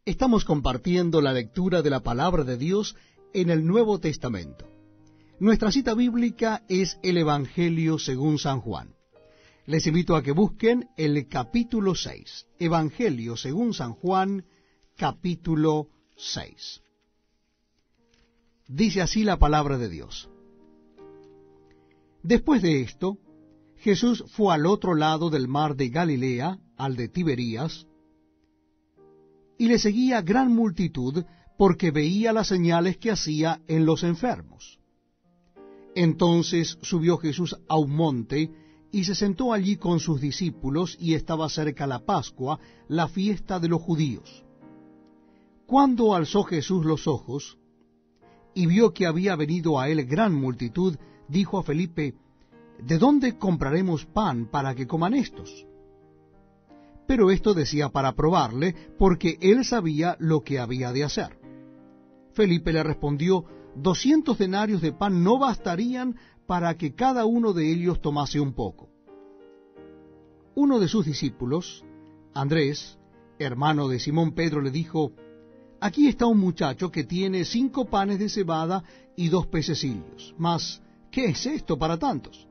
Estamos compartiendo la lectura de la Palabra de Dios en el Nuevo Testamento. Nuestra cita bíblica es el Evangelio según San Juan. Les invito a que busquen el capítulo 6. Evangelio según San Juan, capítulo 6. Dice así la Palabra de Dios. Después de esto, Jesús fue al otro lado del mar de Galilea, al de Tiberías, y le seguía gran multitud, porque veía las señales que hacía en los enfermos. Entonces subió Jesús a un monte, y se sentó allí con sus discípulos, y estaba cerca la Pascua, la fiesta de los judíos. Cuando alzó Jesús los ojos, y vio que había venido a él gran multitud, dijo a Felipe: ¿De dónde compraremos pan para que coman estos? Pero esto decía para probarle, porque él sabía lo que había de hacer. Felipe le respondió: 200 denarios de pan no bastarían para que cada uno de ellos tomase un poco. Uno de sus discípulos, Andrés, hermano de Simón Pedro, le dijo: Aquí está un muchacho que tiene 5 panes de cebada y 2 pececillos. Mas, ¿qué es esto para tantos?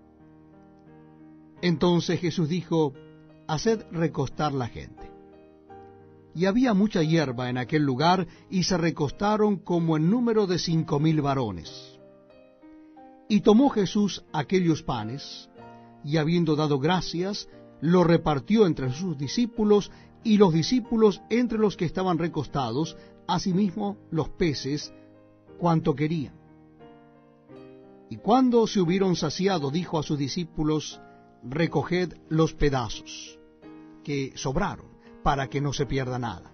Entonces Jesús dijo: Haced recostar la gente. Y había mucha hierba en aquel lugar, y se recostaron como en número de 5,000 varones. Y tomó Jesús aquellos panes, y habiendo dado gracias, lo repartió entre sus discípulos, y los discípulos entre los que estaban recostados, asimismo los peces, cuanto querían. Y cuando se hubieron saciado, dijo a sus discípulos: Recoged los pedazos que sobraron, para que no se pierda nada.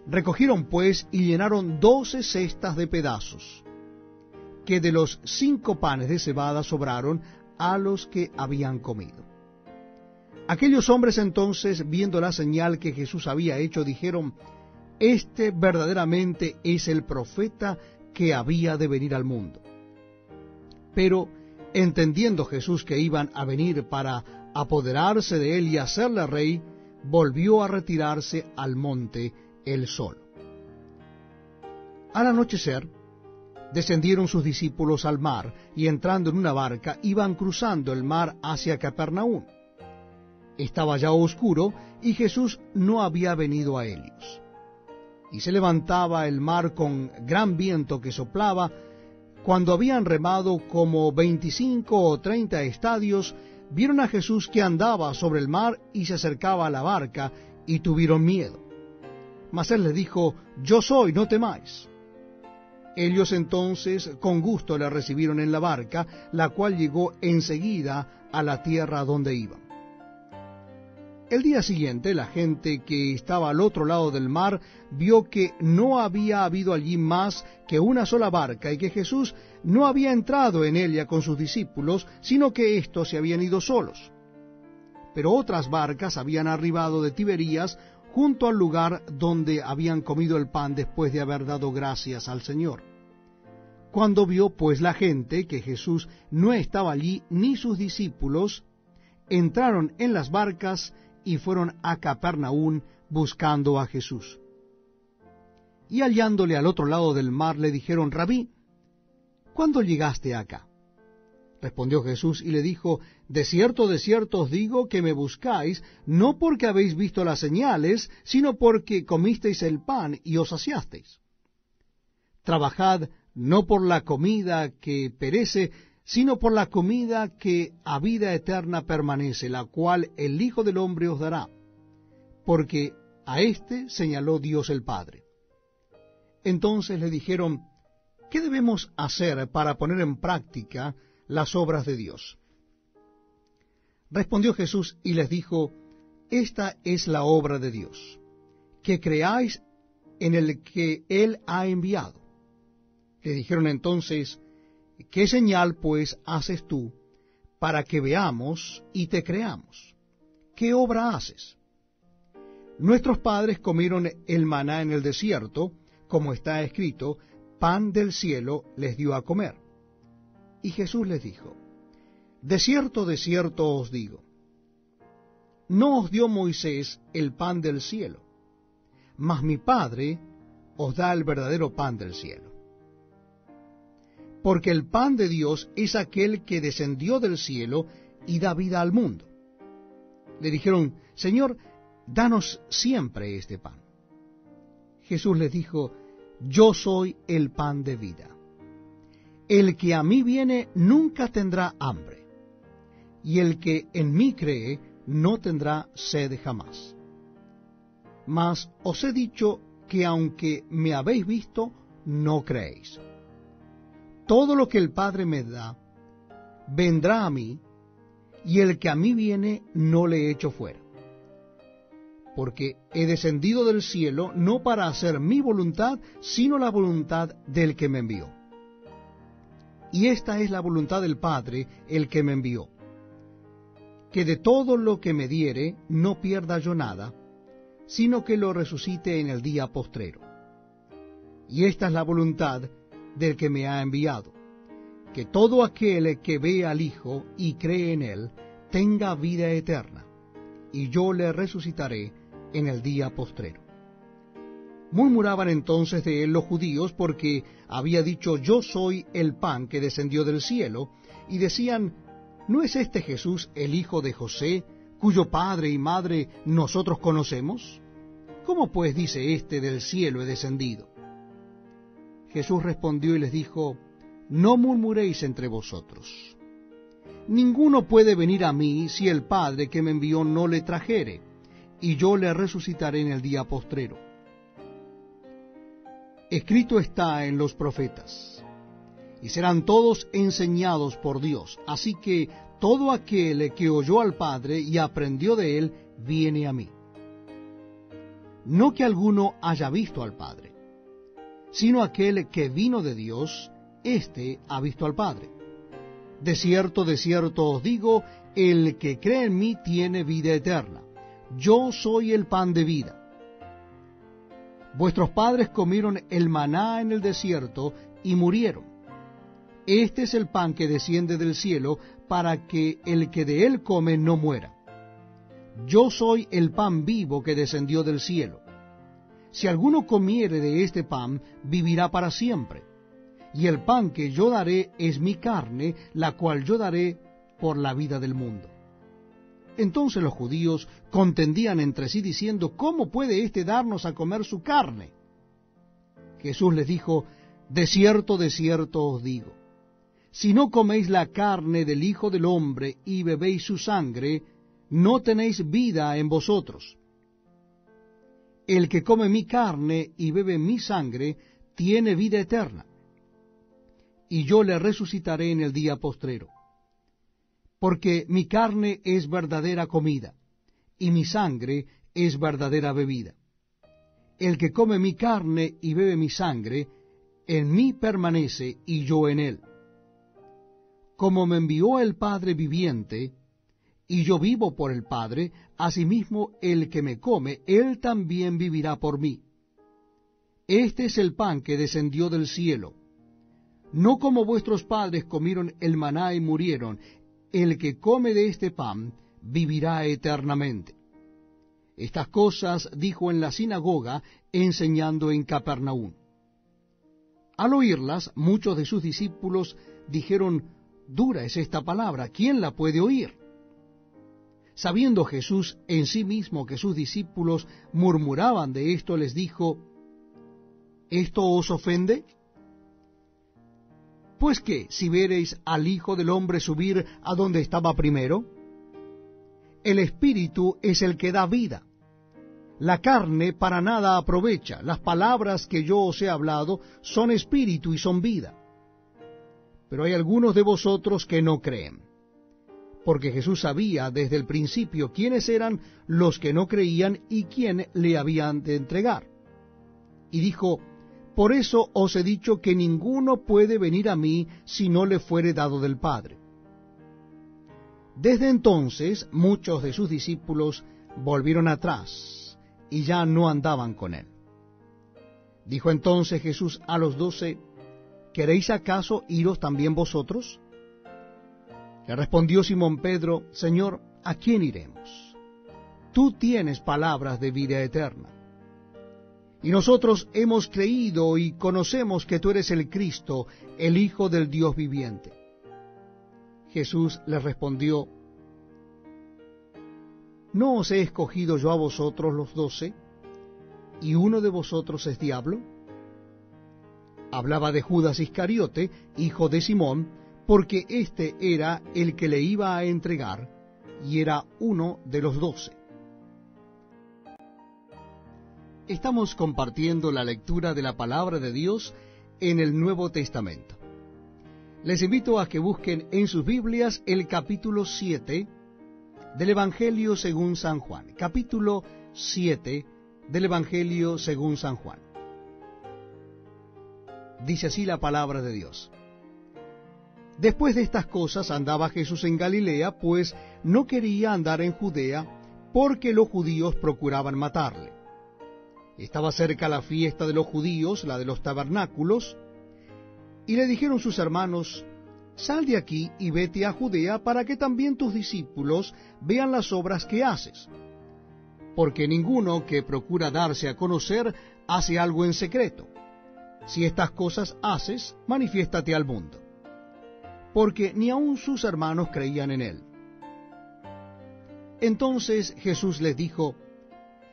Recogieron pues y llenaron 12 cestas de pedazos, que de los 5 panes de cebada sobraron a los que habían comido. Aquellos hombres entonces, viendo la señal que Jesús había hecho, dijeron: Este verdaderamente es el profeta que había de venir al mundo. Pero, entendiendo Jesús que iban a venir para apoderarse de él y hacerle rey, volvió a retirarse al monte él solo. Al anochecer, descendieron sus discípulos al mar, y entrando en una barca, iban cruzando el mar hacia Capernaum. Estaba ya oscuro, y Jesús no había venido a ellos. Y se levantaba el mar con gran viento que soplaba. Cuando habían remado como 25 o 30 estadios, vieron a Jesús que andaba sobre el mar y se acercaba a la barca, y tuvieron miedo. Mas él les dijo: Yo soy, no temáis. Ellos entonces con gusto le recibieron en la barca, la cual llegó enseguida a la tierra donde iban. El día siguiente, la gente que estaba al otro lado del mar vio que no había habido allí más que una sola barca, y que Jesús no había entrado en ella con sus discípulos, sino que éstos se habían ido solos. Pero otras barcas habían arribado de Tiberías, junto al lugar donde habían comido el pan después de haber dado gracias al Señor. Cuando vio pues la gente que Jesús no estaba allí ni sus discípulos, entraron en las barcas y fueron a Capernaum buscando a Jesús. Y hallándole al otro lado del mar, le dijeron: Rabí, ¿cuándo llegaste acá? Respondió Jesús y le dijo: de cierto os digo que me buscáis, no porque habéis visto las señales, sino porque comisteis el pan y os saciasteis. Trabajad no por la comida que perece, sino por la comida que a vida eterna permanece, la cual el Hijo del Hombre os dará, porque a éste señaló Dios el Padre. Entonces le dijeron: ¿qué debemos hacer para poner en práctica las obras de Dios? Respondió Jesús y les dijo: Esta es la obra de Dios, que creáis en el que Él ha enviado. Le dijeron entonces: ¿qué señal pues haces tú para que veamos y te creamos? ¿Qué obra haces? Nuestros padres comieron el maná en el desierto, como está escrito: pan del cielo les dio a comer. Y Jesús les dijo: de cierto os digo, no os dio Moisés el pan del cielo, mas mi Padre os da el verdadero pan del cielo. Porque el pan de Dios es aquel que descendió del cielo y da vida al mundo. Le dijeron, Señor, danos siempre este pan. Jesús les dijo, yo soy el pan de vida. El que a mí viene nunca tendrá hambre, y el que en mí cree no tendrá sed jamás. Mas os he dicho que aunque me habéis visto, no creéis. Todo lo que el Padre me da, vendrá a mí, y el que a mí viene no le echo fuera. Porque he descendido del cielo no para hacer mi voluntad, sino la voluntad del que me envió. Y esta es la voluntad del Padre, el que me envió, que de todo lo que me diere no pierda yo nada, sino que lo resucite en el día postrero. Y esta es la voluntad del que me ha enviado, que todo aquel que ve al Hijo y cree en él, tenga vida eterna, y yo le resucitaré en el día postrero. Murmuraban entonces de él los judíos, porque había dicho, yo soy el pan que descendió del cielo, y decían, ¿no es este Jesús el hijo de José, cuyo padre y madre nosotros conocemos? ¿Cómo pues dice éste, del cielo he descendido? Jesús respondió y les dijo, no murmuréis entre vosotros. Ninguno puede venir a mí si el Padre que me envió no le trajere, y yo le resucitaré en el día postrero. Escrito está en los profetas, y serán todos enseñados por Dios. Así que todo aquel que oyó al Padre y aprendió de él, viene a mí. No que alguno haya visto al Padre, sino aquel que vino de Dios, éste ha visto al Padre. De cierto os digo, el que cree en mí tiene vida eterna. Yo soy el pan de vida. Vuestros padres comieron el maná en el desierto y murieron. Este es el pan que desciende del cielo, para que el que de él come no muera. Yo soy el pan vivo que descendió del cielo. Si alguno comiere de este pan, vivirá para siempre. Y el pan que yo daré es mi carne, la cual yo daré por la vida del mundo. Entonces los judíos contendían entre sí diciendo, ¿cómo puede éste darnos a comer su carne? Jesús les dijo, de cierto os digo, si no coméis la carne del Hijo del Hombre y bebéis su sangre, no tenéis vida en vosotros. El que come mi carne y bebe mi sangre, tiene vida eterna, y yo le resucitaré en el día postrero. Porque mi carne es verdadera comida, y mi sangre es verdadera bebida. El que come mi carne y bebe mi sangre, en mí permanece y yo en él. Como me envió el Padre viviente, y yo vivo por el Padre, asimismo el que me come, él también vivirá por mí. Este es el pan que descendió del cielo. No como vuestros padres comieron el maná y murieron, el que come de este pan vivirá eternamente. Estas cosas dijo en la sinagoga, enseñando en Capernaum. Al oírlas, muchos de sus discípulos dijeron, dura es esta palabra, ¿quién la puede oír? Sabiendo Jesús en sí mismo que sus discípulos murmuraban de esto, les dijo, ¿esto os ofende? Pues qué, si viereis al Hijo del Hombre subir a donde estaba primero, el Espíritu es el que da vida. La carne para nada aprovecha. Las palabras que yo os he hablado son espíritu y son vida. Pero hay algunos de vosotros que no creen. Porque Jesús sabía desde el principio quiénes eran los que no creían y quién le habían de entregar. Y dijo, por eso os he dicho que ninguno puede venir a mí si no le fuere dado del Padre. Desde entonces muchos de sus discípulos volvieron atrás y ya no andaban con él. Dijo entonces Jesús a los 12, ¿queréis acaso iros también vosotros? Le respondió Simón Pedro, Señor, ¿a quién iremos? Tú tienes palabras de vida eterna. Y nosotros hemos creído y conocemos que tú eres el Cristo, el Hijo del Dios viviente. Jesús les respondió: ¿No os he escogido yo a vosotros los 12, y uno de vosotros es diablo? Hablaba de Judas Iscariote, hijo de Simón, porque éste era el que le iba a entregar, y era uno de los 12. Estamos compartiendo la lectura de la Palabra de Dios en el Nuevo Testamento. Les invito a que busquen en sus Biblias el capítulo 7 del Evangelio según San Juan. Capítulo 7 del Evangelio según San Juan. Dice así la Palabra de Dios. Después de estas cosas andaba Jesús en Galilea, pues no quería andar en Judea, porque los judíos procuraban matarle. Estaba cerca la fiesta de los judíos, la de los tabernáculos, y le dijeron sus hermanos: Sal de aquí y vete a Judea, para que también tus discípulos vean las obras que haces. Porque ninguno que procura darse a conocer hace algo en secreto. Si estas cosas haces, manifiéstate al mundo. Porque ni aun sus hermanos creían en él. Entonces Jesús les dijo: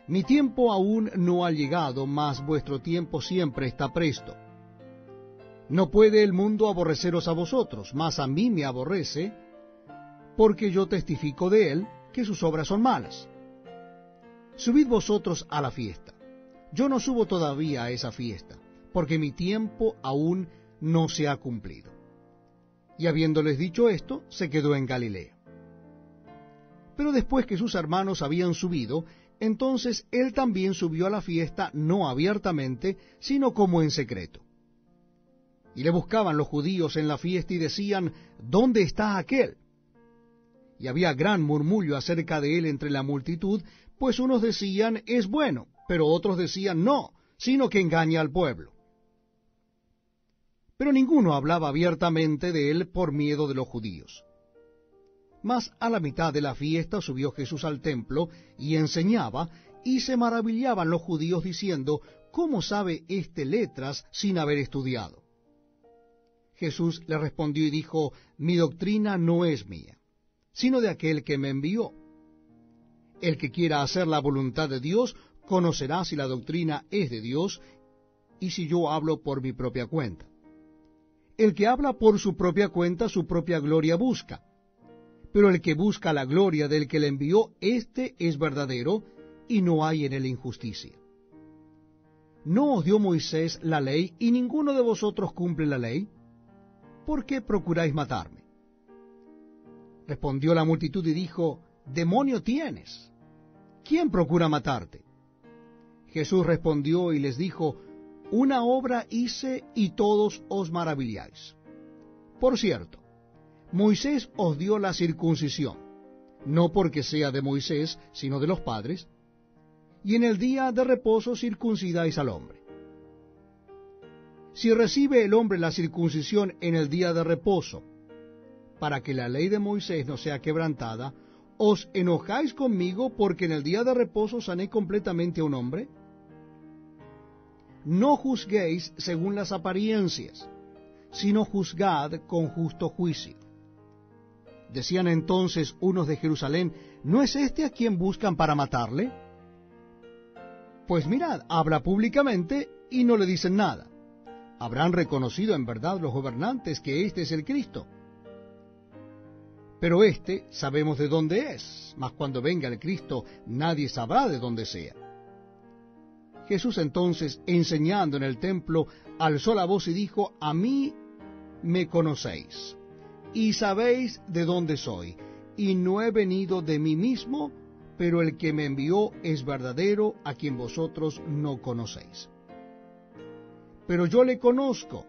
Mi tiempo aún no ha llegado, mas vuestro tiempo siempre está presto. No puede el mundo aborreceros a vosotros, mas a mí me aborrece, porque yo testifico de él que sus obras son malas. Subid vosotros a la fiesta. Yo no subo todavía a esa fiesta, porque mi tiempo aún no se ha cumplido. Y habiéndoles dicho esto, se quedó en Galilea. Pero después que sus hermanos habían subido, entonces él también subió a la fiesta, no abiertamente, sino como en secreto. Y le buscaban los judíos en la fiesta y decían: ¿Dónde está aquel? Y había gran murmullo acerca de él entre la multitud, pues unos decían: es bueno, pero otros decían: no, sino que engaña al pueblo. Pero ninguno hablaba abiertamente de él por miedo de los judíos. Mas a la mitad de la fiesta subió Jesús al templo y enseñaba, y se maravillaban los judíos diciendo: ¿Cómo sabe éste letras sin haber estudiado? Jesús le respondió y dijo: Mi doctrina no es mía, sino de aquel que me envió. El que quiera hacer la voluntad de Dios conocerá si la doctrina es de Dios, y si yo hablo por mi propia cuenta. El que habla por su propia cuenta, su propia gloria busca. Pero el que busca la gloria del que le envió, éste es verdadero, y no hay en él injusticia. ¿No os dio Moisés la ley, y ninguno de vosotros cumple la ley? ¿Por qué procuráis matarme? Respondió la multitud y dijo: Demonio tienes. ¿Quién procura matarte? Jesús respondió y les dijo: Una obra hice y todos os maravilláis. Por cierto, Moisés os dio la circuncisión, no porque sea de Moisés, sino de los padres, y en el día de reposo circuncidáis al hombre. Si recibe el hombre la circuncisión en el día de reposo, para que la ley de Moisés no sea quebrantada, ¿os enojáis conmigo porque en el día de reposo sané completamente a un hombre? No juzguéis según las apariencias, sino juzgad con justo juicio. Decían entonces unos de Jerusalén: ¿No es este a quien buscan para matarle? Pues mirad, habla públicamente y no le dicen nada. Habrán reconocido en verdad los gobernantes que este es el Cristo. Pero este sabemos de dónde es, mas cuando venga el Cristo nadie sabrá de dónde sea. Jesús entonces, enseñando en el templo, alzó la voz y dijo: A mí me conocéis, y sabéis de dónde soy, y no he venido de mí mismo, pero el que me envió es verdadero, a quien vosotros no conocéis. Pero yo le conozco,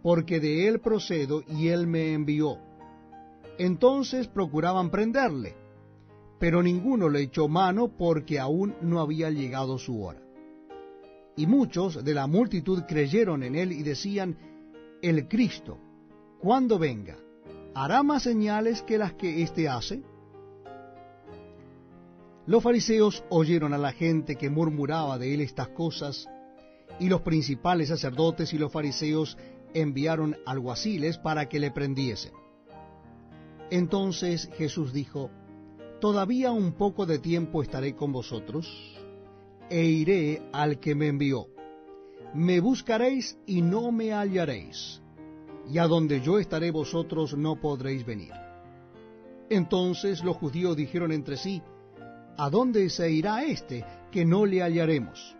porque de él procedo y él me envió. Entonces procuraban prenderle, pero ninguno le echó mano, porque aún no había llegado su hora. Y muchos de la multitud creyeron en él y decían: El Cristo, cuando venga, ¿hará más señales que las que éste hace? Los fariseos oyeron a la gente que murmuraba de él estas cosas, Y los principales sacerdotes y los fariseos enviaron alguaciles para que le prendiesen. Entonces Jesús dijo: Todavía un poco de tiempo estaré con vosotros, e iré al que me envió. Me buscaréis y no me hallaréis, y a donde yo estaré vosotros no podréis venir. Entonces los judíos dijeron entre sí: ¿A dónde se irá éste, que no le hallaremos?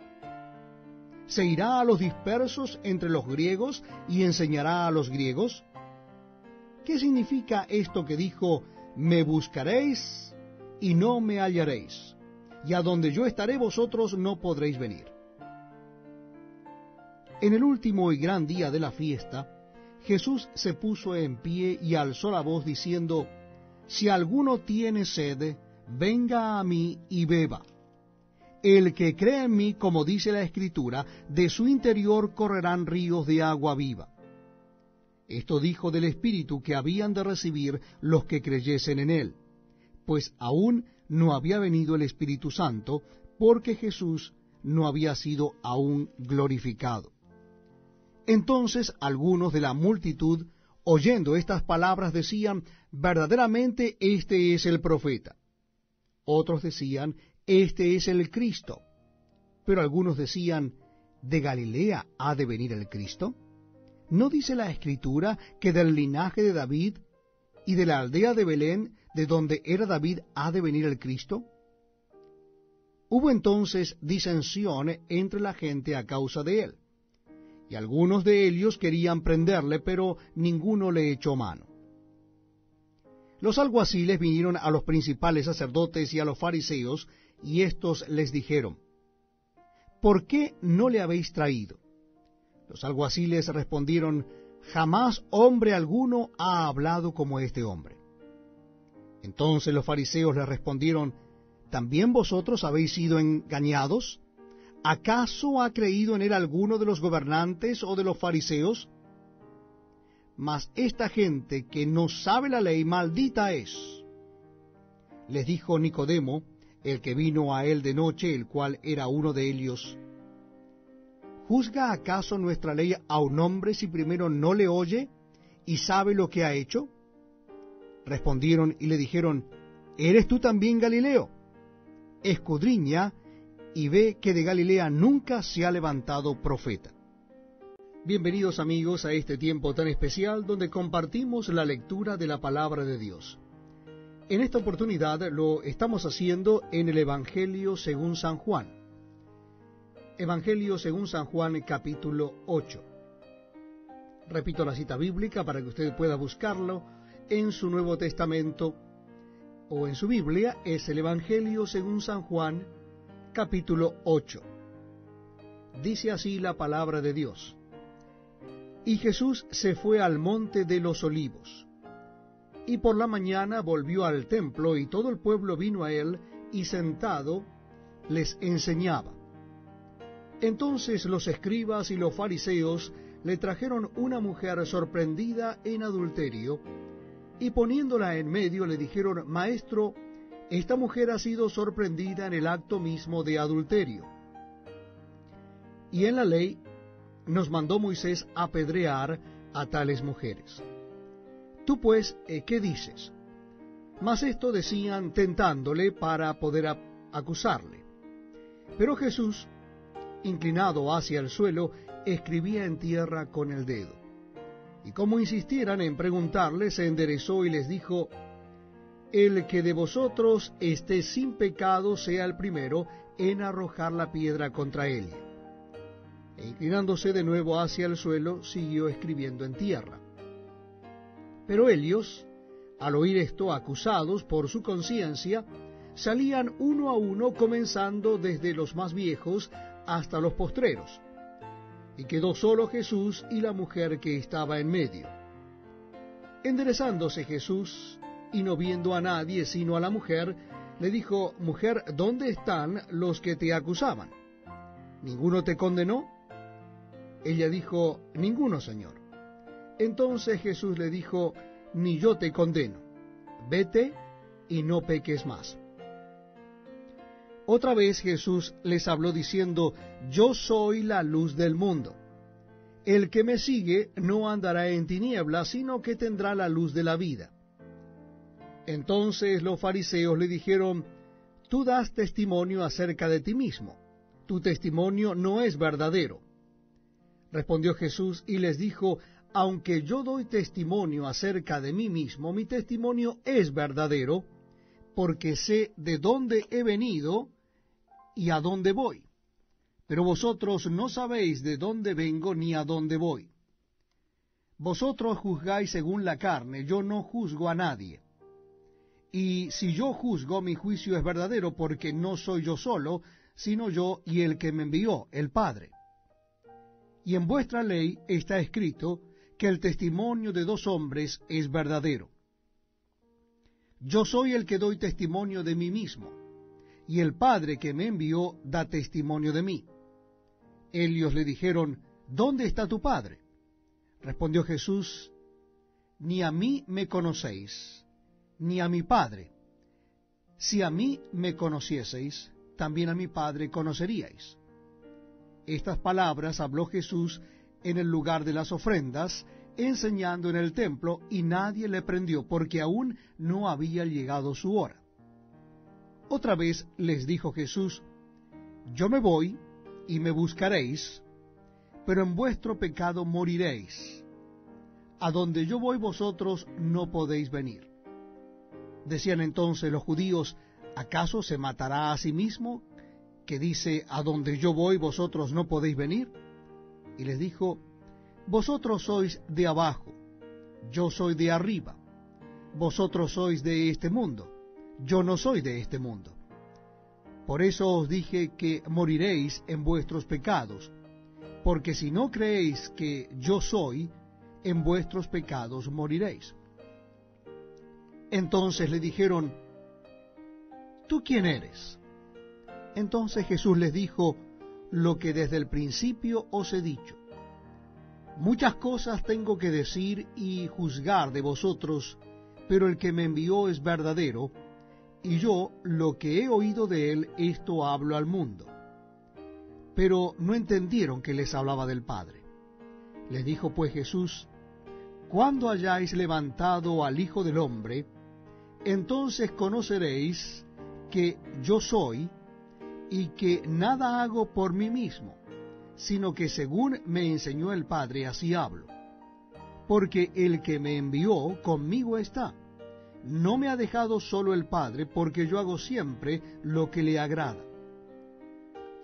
¿Se irá a los dispersos entre los griegos y enseñará a los griegos? ¿Qué significa esto que dijo: me buscaréis y no me hallaréis, y a donde yo estaré vosotros no podréis venir? En el último y gran día de la fiesta, Jesús se puso en pie y alzó la voz diciendo: Si alguno tiene sed, venga a mí y beba. El que cree en mí, como dice la Escritura, de su interior correrán ríos de agua viva. Esto dijo del Espíritu que habían de recibir los que creyesen en él, pues aún no había venido el Espíritu Santo, porque Jesús no había sido aún glorificado. Entonces algunos de la multitud, oyendo estas palabras, decían: verdaderamente este es el profeta. Otros decían: este es el Cristo. Pero algunos decían: ¿de Galilea ha de venir el Cristo? ¿No dice la Escritura que del linaje de David y de la aldea de Belén, de donde era David, ha de venir el Cristo? Hubo entonces disensión entre la gente a causa de él, y algunos de ellos querían prenderle, pero ninguno le echó mano. Los alguaciles vinieron a los principales sacerdotes y a los fariseos, y éstos les dijeron: ¿por qué no le habéis traído? Los alguaciles respondieron: jamás hombre alguno ha hablado como este hombre. Entonces los fariseos le respondieron: ¿también vosotros habéis sido engañados? ¿Acaso ha creído en él alguno de los gobernantes o de los fariseos? Mas esta gente que no sabe la ley, maldita es. Les dijo Nicodemo, el que vino a él de noche, el cual era uno de ellos: ¿juzga acaso nuestra ley a un hombre si primero no le oye y sabe lo que ha hecho? Respondieron y le dijeron: ¿eres tú también Galileo? Escudriña y ve que de Galilea nunca se ha levantado profeta. Bienvenidos amigos a este tiempo tan especial donde compartimos la lectura de la palabra de Dios. En esta oportunidad lo estamos haciendo en el Evangelio según San Juan. Evangelio según San Juan, capítulo 8. Repito la cita bíblica para que usted pueda buscarlo en su Nuevo Testamento o en su Biblia. Es el Evangelio según San Juan, capítulo 8. Dice así la palabra de Dios: Y Jesús se fue al monte de los olivos, y por la mañana volvió al templo, y todo el pueblo vino a él, y sentado les enseñaba. Entonces los escribas y los fariseos le trajeron una mujer sorprendida en adulterio, y poniéndola en medio le dijeron: Maestro, esta mujer ha sido sorprendida en el acto mismo de adulterio. Y en la ley nos mandó Moisés apedrear a tales mujeres. Tú pues, ¿qué dices? Mas esto decían tentándole para poder acusarle. Pero Jesús, inclinado hacia el suelo, escribía en tierra con el dedo. Y como insistieran en preguntarle, se enderezó y les dijo: El que de vosotros esté sin pecado sea el primero en arrojar la piedra contra él. E inclinándose de nuevo hacia el suelo, siguió escribiendo en tierra. Pero ellos, al oír esto, acusados por su conciencia, salían uno a uno, comenzando desde los más viejos hasta los postreros. Y quedó solo Jesús y la mujer que estaba en medio. Enderezándose Jesús, y no viendo a nadie sino a la mujer, le dijo: Mujer, ¿dónde están los que te acusaban? ¿Ninguno te condenó? Ella dijo: Ninguno, Señor. Entonces Jesús le dijo: Ni yo te condeno. Vete y no peques más. Otra vez Jesús les habló diciendo, yo soy la luz del mundo. El que me sigue no andará en tinieblas, sino que tendrá la luz de la vida. Entonces los fariseos le dijeron, tú das testimonio acerca de ti mismo, tu testimonio no es verdadero. Respondió Jesús y les dijo, aunque yo doy testimonio acerca de mí mismo, mi testimonio es verdadero, porque sé de dónde he venido y a dónde voy. Pero vosotros no sabéis de dónde vengo ni a dónde voy. Vosotros juzgáis según la carne, yo no juzgo a nadie. Y si yo juzgo, mi juicio es verdadero, porque no soy yo solo, sino yo y el que me envió, el Padre. Y en vuestra ley está escrito que el testimonio de dos hombres es verdadero. Yo soy el que doy testimonio de mí mismo, y el Padre que me envió da testimonio de mí. Ellos le dijeron, ¿dónde está tu Padre? Respondió Jesús, ni a mí me conocéis, ni a mi Padre. Si a mí me conocieseis, también a mi Padre conoceríais. Estas palabras habló Jesús en el lugar de las ofrendas, enseñando en el templo, y nadie le prendió, porque aún no había llegado su hora. Otra vez les dijo Jesús, yo me voy, y me buscaréis, pero en vuestro pecado moriréis. A donde yo voy vosotros no podéis venir. Decían entonces los judíos, ¿acaso se matará a sí mismo, que dice, a donde yo voy vosotros no podéis venir? Y les dijo, vosotros sois de abajo, yo soy de arriba. Vosotros sois de este mundo, yo no soy de este mundo. Por eso os dije que moriréis en vuestros pecados, porque si no creéis que yo soy, en vuestros pecados moriréis. Entonces le dijeron, ¿tú quién eres? Entonces Jesús les dijo, lo que desde el principio os he dicho. Muchas cosas tengo que decir y juzgar de vosotros, pero el que me envió es verdadero, y yo lo que he oído de él, esto hablo al mundo. Pero no entendieron que les hablaba del Padre. Les dijo pues Jesús, cuando hayáis levantado al Hijo del Hombre, entonces conoceréis que yo soy, y que nada hago por mí mismo, sino que según me enseñó el Padre, así hablo. Porque el que me envió conmigo está. No me ha dejado solo el Padre, porque yo hago siempre lo que le agrada.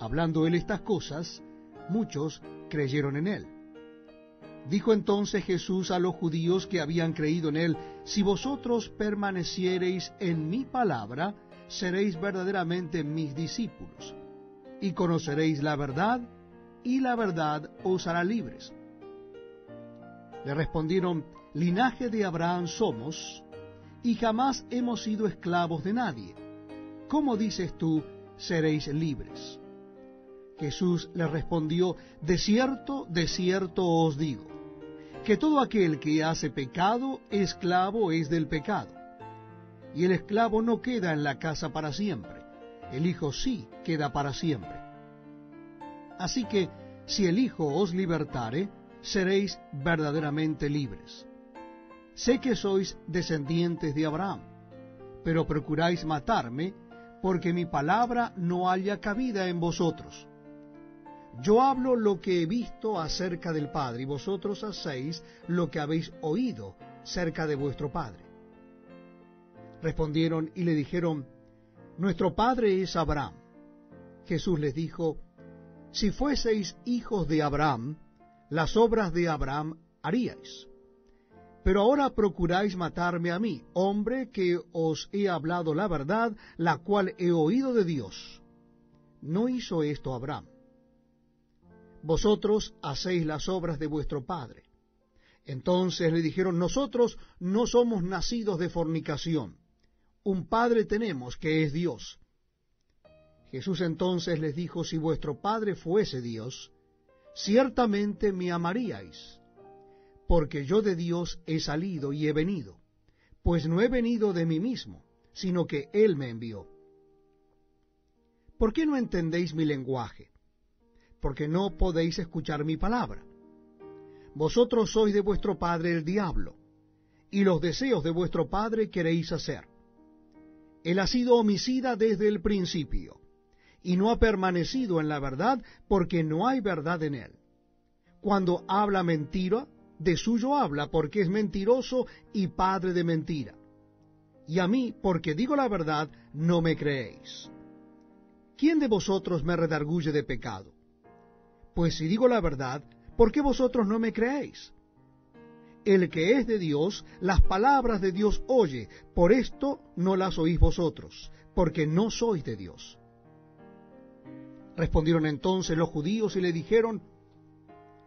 Hablando él estas cosas, muchos creyeron en él. Dijo entonces Jesús a los judíos que habían creído en él, si vosotros permaneciereis en mi palabra, seréis verdaderamente mis discípulos, y conoceréis la verdad, y la verdad os hará libres. Le respondieron, linaje de Abraham somos, y jamás hemos sido esclavos de nadie. ¿Cómo dices tú, seréis libres? Jesús le respondió, de cierto os digo, que todo aquel que hace pecado, esclavo es del pecado. Y el esclavo no queda en la casa para siempre, el Hijo sí queda para siempre. Así que, si el Hijo os libertare, seréis verdaderamente libres. Sé que sois descendientes de Abraham, pero procuráis matarme, porque mi palabra no haya cabida en vosotros. Yo hablo lo que he visto acerca del Padre, y vosotros hacéis lo que habéis oído cerca de vuestro Padre. Respondieron y le dijeron, nuestro padre es Abraham. Jesús les dijo, si fueseis hijos de Abraham, las obras de Abraham haríais. Pero ahora procuráis matarme a mí, hombre que os he hablado la verdad, la cual he oído de Dios. No hizo esto Abraham. Vosotros hacéis las obras de vuestro padre. Entonces le dijeron, nosotros no somos nacidos de fornicación. Un Padre tenemos, que es Dios. Jesús entonces les dijo, si vuestro Padre fuese Dios, ciertamente me amaríais, porque yo de Dios he salido y he venido, pues no he venido de mí mismo, sino que Él me envió. ¿por qué no entendéis mi lenguaje? Porque no podéis escuchar mi palabra. Vosotros sois de vuestro padre el diablo, y los deseos de vuestro padre queréis hacer. Él ha sido homicida desde el principio, y no ha permanecido en la verdad, porque no hay verdad en él. Cuando habla mentira, de suyo habla, porque es mentiroso y padre de mentira. Y a mí, porque digo la verdad, no me creéis. ¿Quién de vosotros me redarguye de pecado? Pues si digo la verdad, ¿por qué vosotros no me creéis? El que es de Dios, las palabras de Dios oye, por esto no las oís vosotros, porque no sois de Dios. Respondieron entonces los judíos y le dijeron,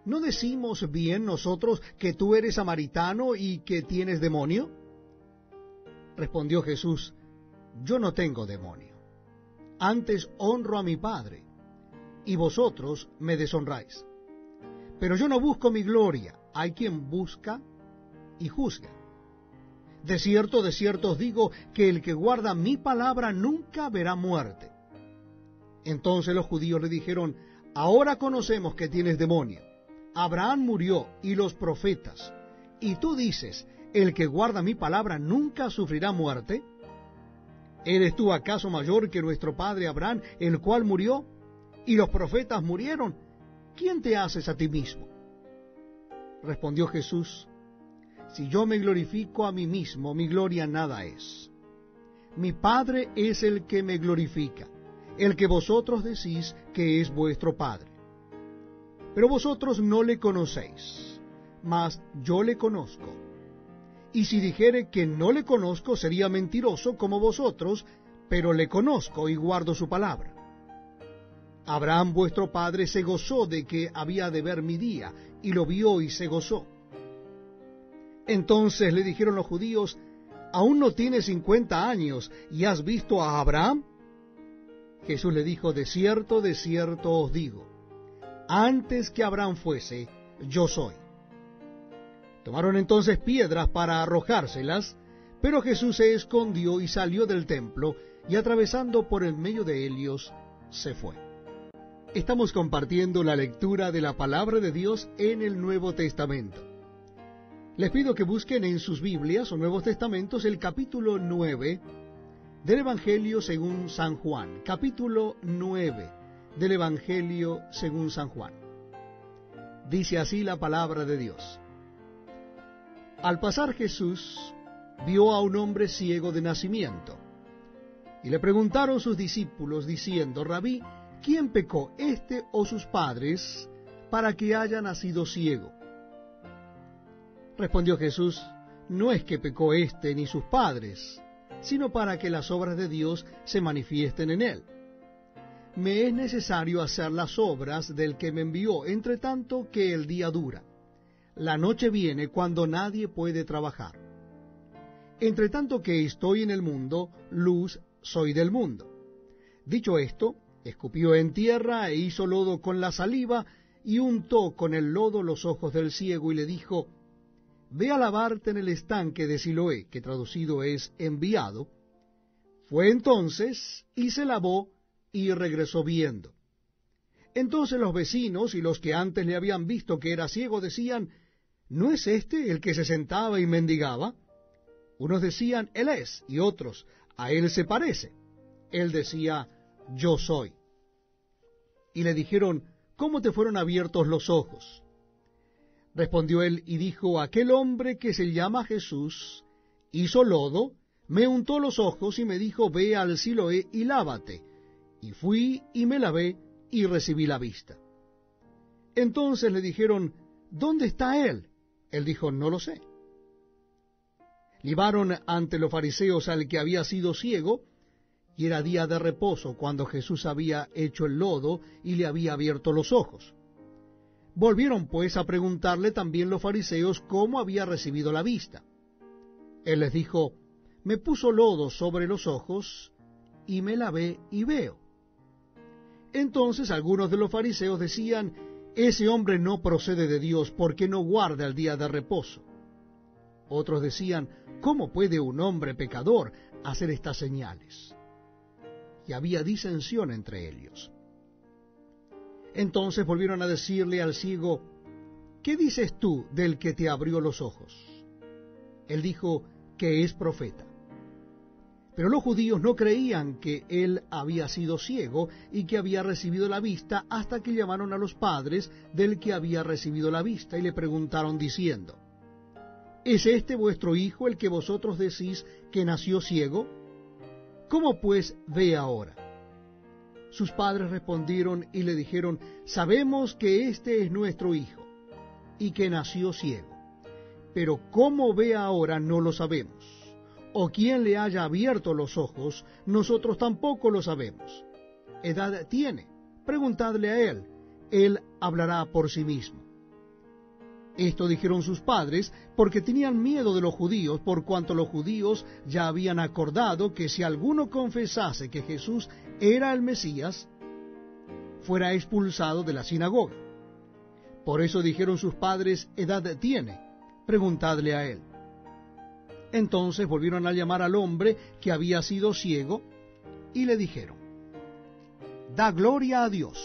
¿no decimos bien nosotros que tú eres samaritano y que tienes demonio? Respondió Jesús, yo no tengo demonio, antes honro a mi Padre, y vosotros me deshonráis. Pero yo no busco mi gloria, hay quien busca y juzga. De cierto os digo, que el que guarda mi palabra nunca verá muerte. Entonces los judíos le dijeron, ahora conocemos que tienes demonio. Abraham murió y los profetas, y tú dices, el que guarda mi palabra nunca sufrirá muerte. ¿Eres tú acaso mayor que nuestro padre Abraham, el cual murió, y los profetas murieron? ¿Quién te haces a ti mismo? Respondió Jesús, si yo me glorifico a mí mismo, mi gloria nada es. Mi Padre es el que me glorifica, el que vosotros decís que es vuestro Padre. Pero vosotros no le conocéis, mas yo le conozco. Y si dijere que no le conozco, sería mentiroso como vosotros, pero le conozco y guardo su palabra. Abraham vuestro padre se gozó de que había de ver mi día, y lo vio y se gozó. Entonces le dijeron los judíos, ¿aún no tienes 50 años y has visto a Abraham? Jesús le dijo, de cierto os digo, antes que Abraham fuese, yo soy. Tomaron entonces piedras para arrojárselas, pero Jesús se escondió y salió del templo, y atravesando por el medio de ellos, se fue. Estamos compartiendo la lectura de la palabra de Dios en el Nuevo Testamento. Les pido que busquen en sus Biblias o Nuevos Testamentos el capítulo 9 del Evangelio según San Juan. Capítulo 9 del Evangelio según San Juan. Dice así la palabra de Dios. Al pasar Jesús vio a un hombre ciego de nacimiento, y le preguntaron sus discípulos diciendo, Rabí, ¿quién pecó, este o sus padres, para que haya nacido ciego? Respondió Jesús, no es que pecó éste ni sus padres, sino para que las obras de Dios se manifiesten en él. Me es necesario hacer las obras del que me envió, entre tanto que el día dura. La noche viene cuando nadie puede trabajar. Entre tanto que estoy en el mundo, luz soy del mundo. Dicho esto, escupió en tierra e hizo lodo con la saliva, y untó con el lodo los ojos del ciego, y le dijo, ve a lavarte en el estanque de Siloé, que traducido es enviado. Fue entonces, y se lavó, y regresó viendo. Entonces los vecinos y los que antes le habían visto que era ciego decían, ¿no es este el que se sentaba y mendigaba? Unos decían, él es, y otros, a él se parece. Él decía, yo soy. Y le dijeron, ¿cómo te fueron abiertos los ojos? Respondió él y dijo, aquel hombre que se llama Jesús hizo lodo, me untó los ojos y me dijo, ve al Siloé y lávate. Y fui y me lavé y recibí la vista. Entonces le dijeron, ¿dónde está él? Él dijo, no lo sé. Llevaron ante los fariseos al que había sido ciego, y era día de reposo cuando Jesús había hecho el lodo y le había abierto los ojos. Volvieron pues a preguntarle también los fariseos cómo había recibido la vista. Él les dijo, me puso lodo sobre los ojos, y me lavé y veo. Entonces algunos de los fariseos decían, ese hombre no procede de Dios, porque no guarda el día de reposo. Otros decían, ¿cómo puede un hombre pecador hacer estas señales? y había disensión entre ellos. Entonces volvieron a decirle al ciego: ¿qué dices tú del que te abrió los ojos? Él dijo que es profeta. Pero los judíos no creían que él había sido ciego y que había recibido la vista, hasta que llamaron a los padres del que había recibido la vista y le preguntaron diciendo: ¿es este vuestro hijo el que vosotros decís que nació ciego? ¿Cómo pues ve ahora? Sus padres respondieron y le dijeron: sabemos que este es nuestro hijo y que nació ciego, pero cómo ve ahora no lo sabemos, o quién le haya abierto los ojos, nosotros tampoco lo sabemos. ¿Edad tiene? Preguntadle a él hablará por sí mismo. Esto dijeron sus padres porque tenían miedo de los judíos, por cuanto los judíos ya habían acordado que si alguno confesase que Jesús era el Mesías, fuera expulsado de la sinagoga. Por eso dijeron sus padres: ¿edad tiene? Preguntadle a él. Entonces volvieron a llamar al hombre que había sido ciego, y le dijeron: da gloria a Dios.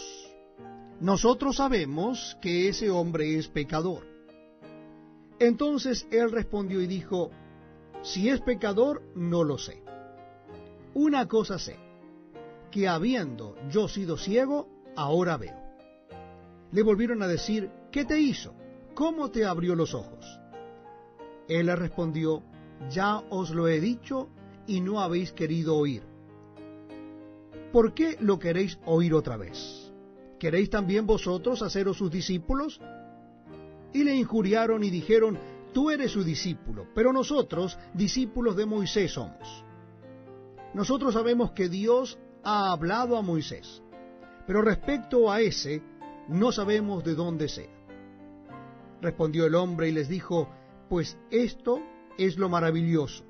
Nosotros sabemos que ese hombre es pecador. Entonces él respondió y dijo: si es pecador, no lo sé. Una cosa sé, que habiendo yo sido ciego, ahora veo. Le volvieron a decir: ¿qué te hizo? ¿Cómo te abrió los ojos? Él le respondió: ya os lo he dicho y no habéis querido oír. ¿Por qué lo queréis oír otra vez? ¿Queréis también vosotros haceros sus discípulos? Y le injuriaron y dijeron: tú eres su discípulo, pero nosotros discípulos de Moisés somos. Nosotros sabemos que Dios ha hablado a Moisés, pero respecto a ese no sabemos de dónde sea. Respondió el hombre y les dijo: pues esto es lo maravilloso,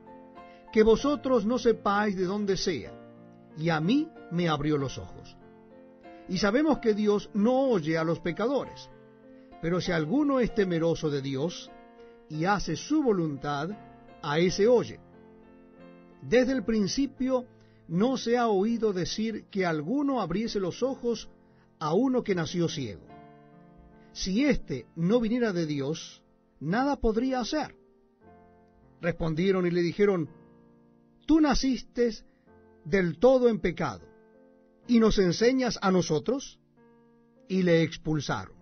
que vosotros no sepáis de dónde sea, y a mí me abrió los ojos. Y sabemos que Dios no oye a los pecadores, pero si alguno es temeroso de Dios y hace su voluntad, a ese oye. Desde el principio no se ha oído decir que alguno abriese los ojos a uno que nació ciego. Si éste no viniera de Dios, nada podría hacer. Respondieron y le dijeron: tú naciste del todo en pecado, ¿y nos enseñas a nosotros? Y le expulsaron.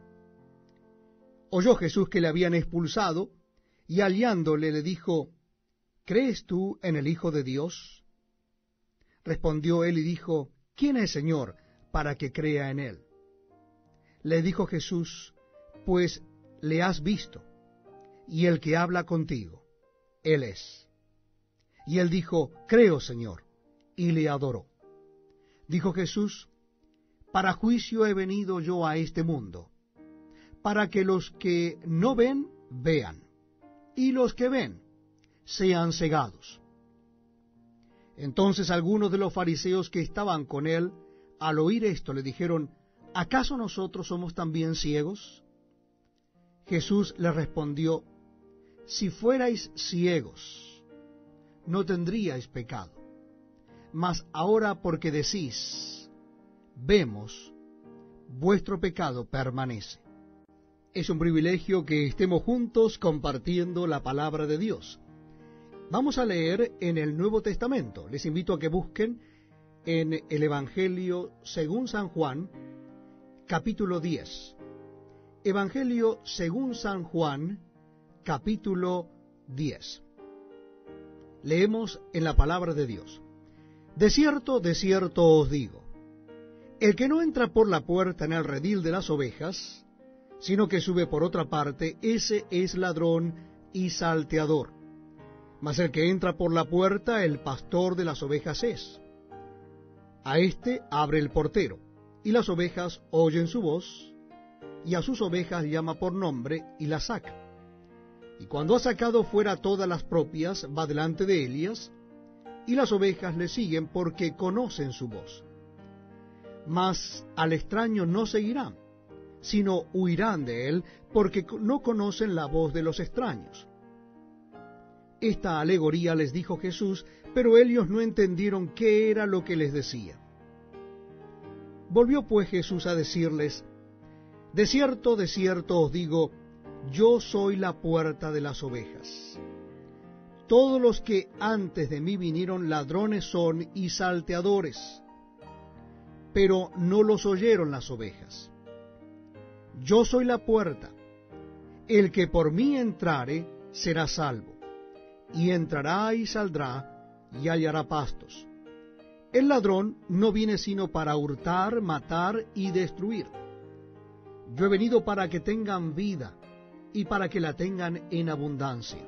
Oyó Jesús que le habían expulsado, y hallándole le dijo: ¿crees tú en el Hijo de Dios? Respondió él y dijo: ¿quién es, Señor, para que crea en él? Le dijo Jesús: pues le has visto, y el que habla contigo, él es. Y él dijo: creo, Señor, y le adoró. Dijo Jesús: para juicio he venido yo a este mundo, para que los que no ven, vean, y los que ven, sean cegados. Entonces algunos de los fariseos que estaban con él, al oír esto, le dijeron: ¿acaso nosotros somos también ciegos? Jesús les respondió: si fuerais ciegos, no tendríais pecado. Mas ahora, porque decís: vemos, vuestro pecado permanece. Es un privilegio que estemos juntos compartiendo la palabra de Dios. Vamos a leer en el Nuevo Testamento. Les invito a que busquen en el Evangelio según San Juan, capítulo 10. Evangelio según San Juan, capítulo 10. Leemos en la palabra de Dios: de cierto os digo, el que no entra por la puerta en el redil de las ovejas, sino que sube por otra parte, ese es ladrón y salteador. Mas el que entra por la puerta, el pastor de las ovejas es. A éste abre el portero, y las ovejas oyen su voz, y a sus ovejas llama por nombre, y las saca. Y cuando ha sacado fuera todas las propias, va delante de ellas, y las ovejas le siguen porque conocen su voz. Mas al extraño no seguirán, sino huirán de él, porque no conocen la voz de los extraños. Esta alegoría les dijo Jesús, pero ellos no entendieron qué era lo que les decía. Volvió pues Jesús a decirles: de cierto os digo, yo soy la puerta de las ovejas. Todos los que antes de mí vinieron ladrones son y salteadores, pero no los oyeron las ovejas. Yo soy la puerta. El que por mí entrare será salvo, y entrará y saldrá y hallará pastos. El ladrón no viene sino para hurtar, matar y destruir. Yo he venido para que tengan vida, y para que la tengan en abundancia.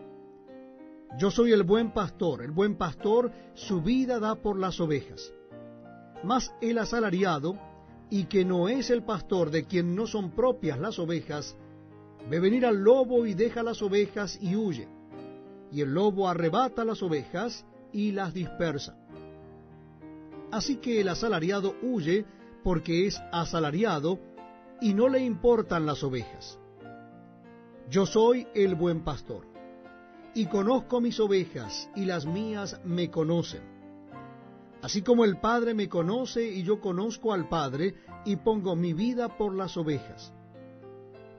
Yo soy el buen pastor su vida da por las ovejas. Mas el asalariado, y que no es el pastor, de quien no son propias las ovejas, ve venir al lobo y deja las ovejas y huye, y el lobo arrebata las ovejas y las dispersa. Así que el asalariado huye porque es asalariado, y no le importan las ovejas. Yo soy el buen pastor, y conozco mis ovejas, y las mías me conocen. Así como el Padre me conoce, y yo conozco al Padre, y pongo mi vida por las ovejas.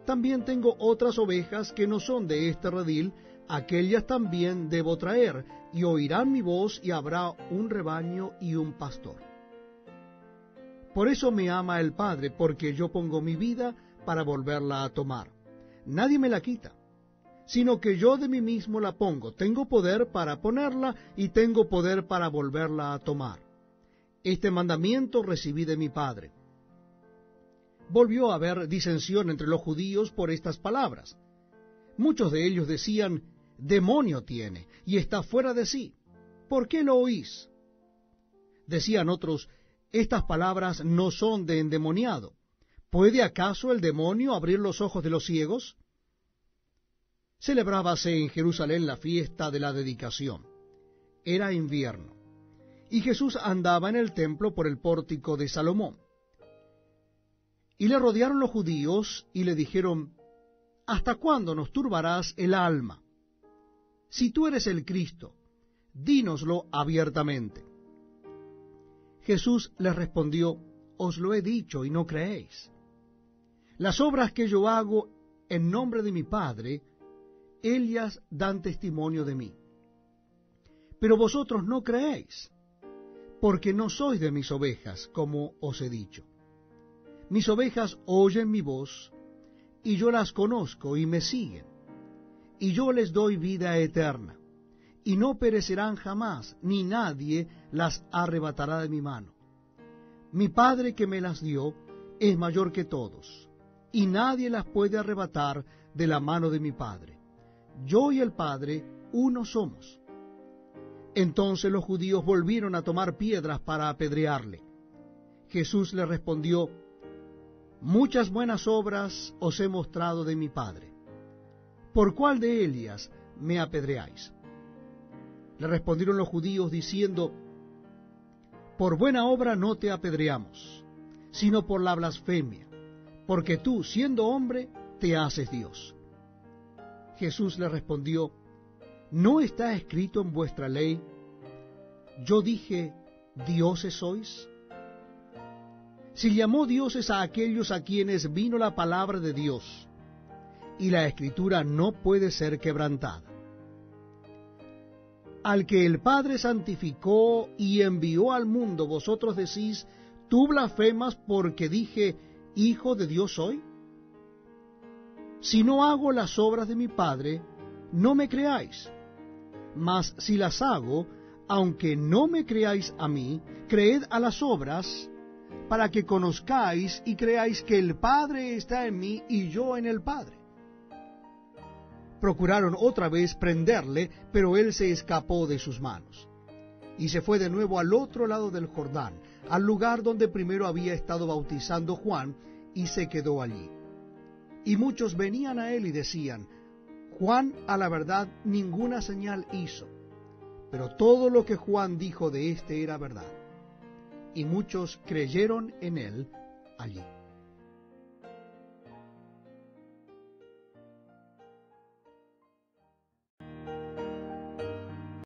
También tengo otras ovejas que no son de este redil, aquellas también debo traer, y oirán mi voz, y habrá un rebaño y un pastor. Por eso me ama el Padre, porque yo pongo mi vida para volverla a tomar. Nadie me la quita, sino que yo de mí mismo la pongo. Tengo poder para ponerla, y tengo poder para volverla a tomar. Este mandamiento recibí de mi Padre. Volvió a haber disensión entre los judíos por estas palabras. Muchos de ellos decían: demonio tiene, y está fuera de sí. ¿Por qué lo oís? Decían otros: estas palabras no son de endemoniado. ¿Puede acaso el demonio abrir los ojos de los ciegos? Celebrábase en Jerusalén la fiesta de la dedicación. Era invierno, y Jesús andaba en el templo por el pórtico de Salomón. Y le rodearon los judíos, y le dijeron: ¿hasta cuándo nos turbarás el alma? Si tú eres el Cristo, dínoslo abiertamente. Jesús les respondió: os lo he dicho y no creéis. Las obras que yo hago en nombre de mi Padre, ellas dan testimonio de mí. Pero vosotros no creéis, porque no sois de mis ovejas, como os he dicho. Mis ovejas oyen mi voz, y yo las conozco y me siguen, y yo les doy vida eterna, y no perecerán jamás, ni nadie las arrebatará de mi mano. Mi Padre que me las dio es mayor que todos, y nadie las puede arrebatar de la mano de mi Padre. Yo y el Padre uno somos. Entonces los judíos volvieron a tomar piedras para apedrearle. Jesús le respondió: muchas buenas obras os he mostrado de mi Padre. ¿Por cuál de ellas me apedreáis? Le respondieron los judíos diciendo: por buena obra no te apedreamos, sino por la blasfemia, porque tú, siendo hombre, te haces Dios. Jesús le respondió: ¿no está escrito en vuestra ley: yo dije, dioses sois? Si llamó dioses a aquellos a quienes vino la palabra de Dios, y la Escritura no puede ser quebrantada. Al que el Padre santificó y envió al mundo, vosotros decís: ¿tú blasfemas porque dije, Hijo de Dios soy? Si no hago las obras de mi Padre, no me creáis. Mas si las hago, aunque no me creáis a mí, creed a las obras, para que conozcáis y creáis que el Padre está en mí y yo en el Padre. Procuraron otra vez prenderle, pero él se escapó de sus manos, y se fue de nuevo al otro lado del Jordán, al lugar donde primero había estado bautizando Juan, y se quedó allí. Y muchos venían a él y decían: Juan a la verdad ninguna señal hizo, pero todo lo que Juan dijo de éste era verdad. Y muchos creyeron en él allí.